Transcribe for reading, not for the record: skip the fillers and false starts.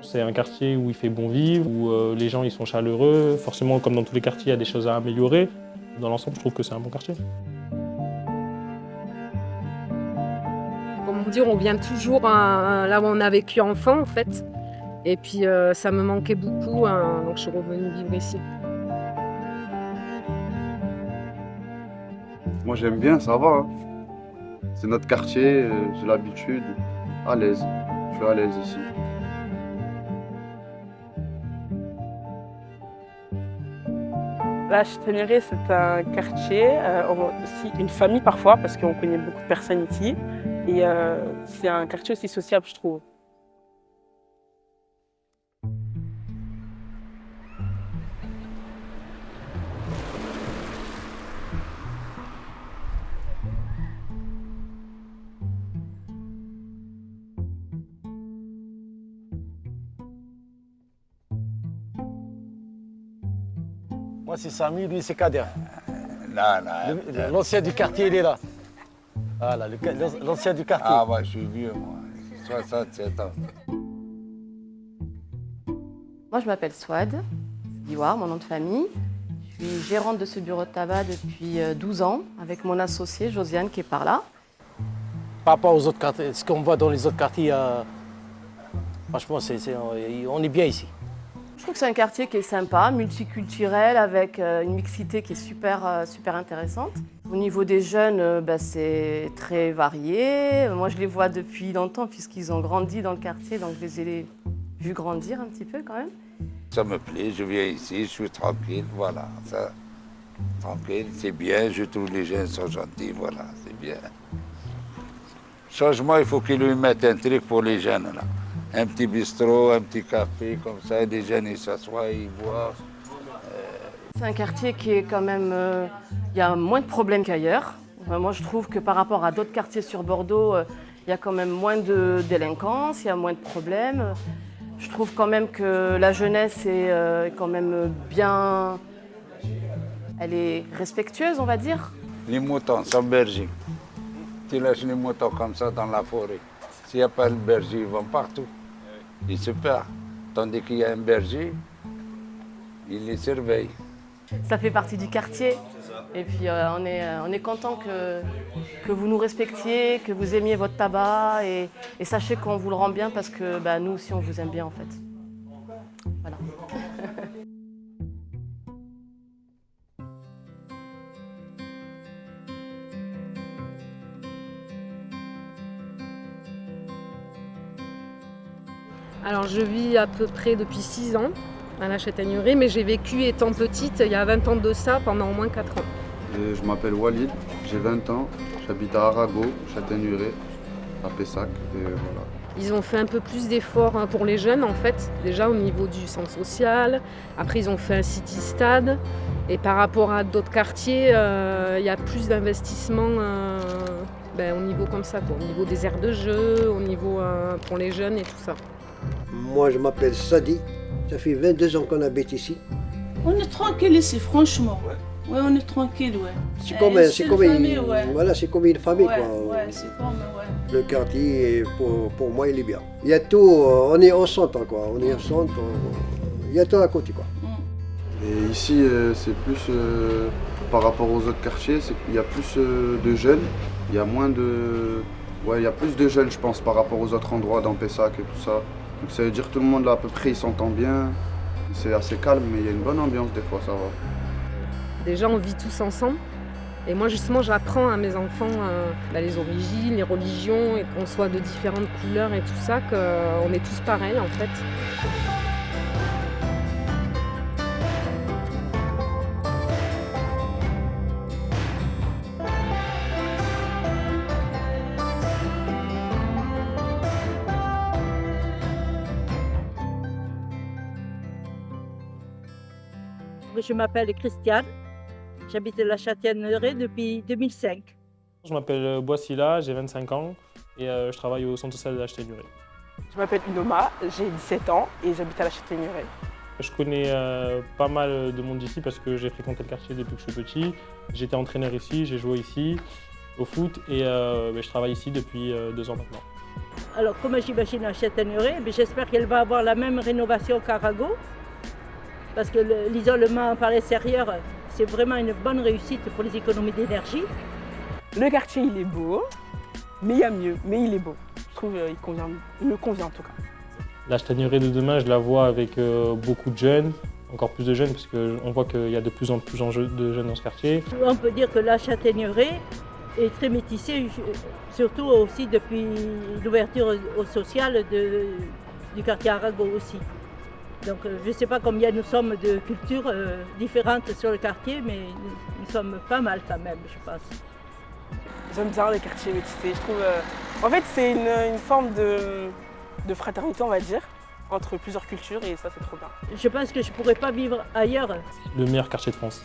C'est un quartier où il fait bon vivre, où les gens ils sont chaleureux. Forcément, comme dans tous les quartiers, il y a des choses à améliorer. Dans l'ensemble, je trouve que c'est un bon quartier. Comment dire, on vient toujours là où on a vécu enfant en fait. Et puis ça me manquait beaucoup, donc je suis revenue vivre ici. Moi j'aime bien, ça va. C'est notre quartier, j'ai l'habitude, à l'aise. Je suis à l'aise ici. La Châtaigneraie, c'est un quartier, aussi une famille parfois, parce qu'on connaît beaucoup de personnes ici. Et c'est un quartier aussi sociable, je trouve. Moi, c'est Samy, lui, c'est Kader. Là, là. L'ancien du quartier, il est là. Voilà, l'ancien du quartier. Ah, ouais, je suis vieux, moi. 67 ans. Moi, je m'appelle Swad, Diwar, mon nom de famille. Je suis gérante de ce bureau de tabac depuis 12 ans, avec mon associée Josiane qui est par là. Par rapport aux autres quartiers, ce qu'on voit dans les autres quartiers, franchement, on est bien ici. Je trouve que c'est un quartier qui est sympa, multiculturel, avec une mixité qui est super intéressante. Au niveau des jeunes, c'est très varié. Moi, je les vois depuis longtemps puisqu'ils ont grandi dans le quartier, donc je les ai vus grandir un petit peu quand même. Ça me plaît, je viens ici, je suis tranquille, voilà. Ça, tranquille, c'est bien, je trouve les jeunes sont gentils, voilà, c'est bien. Changement, il faut qu'ils lui mettent un truc pour les jeunes, là. Un petit bistrot, un petit café, comme ça, les jeunes, ils s'assoient, ils boivent. C'est un quartier qui est quand même... il y a moins de problèmes qu'ailleurs. Moi, je trouve que par rapport à d'autres quartiers sur Bordeaux, il y a quand même moins de délinquance, il y a moins de problèmes. Je trouve quand même que la jeunesse est quand même bien... Elle est respectueuse, on va dire. Les moutons sont bergers. Tu lâches les moutons comme ça dans la forêt. S'il n'y a pas de berger, ils vont partout. Ils se perdent. Tandis qu'il y a un berger, il les surveille. Ça fait partie du quartier. Et puis on est content que vous nous respectiez, que vous aimiez votre tabac. Et sachez qu'on vous le rend bien parce que nous aussi, on vous aime bien en fait. Voilà. Alors je vis à peu près depuis 6 ans à la Châtaigneraie, mais j'ai vécu étant petite il y a 20 ans de ça pendant au moins 4 ans. Je m'appelle Walid, j'ai 20 ans, j'habite à Arago, Châtaigneraie, à Pessac, et voilà. Ils ont fait un peu plus d'efforts pour les jeunes en fait, déjà au niveau du centre social. Après ils ont fait un city stade et par rapport à d'autres quartiers, il y a plus d'investissement au niveau comme ça, quoi, au niveau des aires de jeu, au niveau pour les jeunes et tout ça. Moi, je m'appelle Sadi. Ça fait 22 ans qu'on habite ici. On est tranquille ici, franchement. Ouais, on est tranquille, ouais. C'est comme une famille, quoi. Ouais, c'est comme, ouais. Le quartier, pour moi, il est bien. Il y a tout, on est au centre, quoi. On est au centre, il y a tout à côté, quoi. Et ici, c'est plus, par rapport aux autres quartiers, il y a plus de jeunes. Il y a moins de... Ouais, il y a plus de jeunes, je pense, par rapport aux autres endroits dans Pessac et tout ça. Donc ça veut dire que tout le monde là à peu près il s'entend bien. C'est assez calme mais il y a une bonne ambiance des fois, ça va. Déjà on vit tous ensemble et moi justement j'apprends à mes enfants les origines, les religions et qu'on soit de différentes couleurs et tout ça, qu'on est tous pareils en fait. Je m'appelle Christiane, j'habite à la Châtaigneraie depuis 2005. Je m'appelle Boissila, j'ai 25 ans et je travaille au centre social de la Châtaigneraie. Je m'appelle Unoma, j'ai 17 ans et j'habite à la Châtaigneraie. Je connais pas mal de monde ici parce que j'ai fréquenté le quartier depuis que je suis petit. J'étais entraîneur ici, j'ai joué ici au foot et je travaille ici depuis 2 ans maintenant. Alors, comme j'imagine la Châtaigneraie, j'espère qu'elle va avoir la même rénovation qu'Arago, parce que l'isolement par l'extérieur, c'est vraiment une bonne réussite pour les économies d'énergie. Le quartier, il est beau, mais il y a mieux, mais il est beau. Je trouve il me convient en tout cas. La Châtaigneraie de demain, je la vois avec beaucoup de jeunes, encore plus de jeunes, parce qu'on voit qu'il y a de plus en plus de jeunes dans ce quartier. On peut dire que la Châtaigneraie est très métissée, surtout aussi depuis l'ouverture au social du quartier Arago aussi. Donc je ne sais pas combien nous sommes de cultures différentes sur le quartier, mais nous sommes pas mal quand même, je pense. J'aime bien les quartiers métissés. Je trouve, en fait, c'est une forme de fraternité, on va dire, entre plusieurs cultures, et ça, c'est trop bien. Je pense que je ne pourrais pas vivre ailleurs. Le meilleur quartier de France.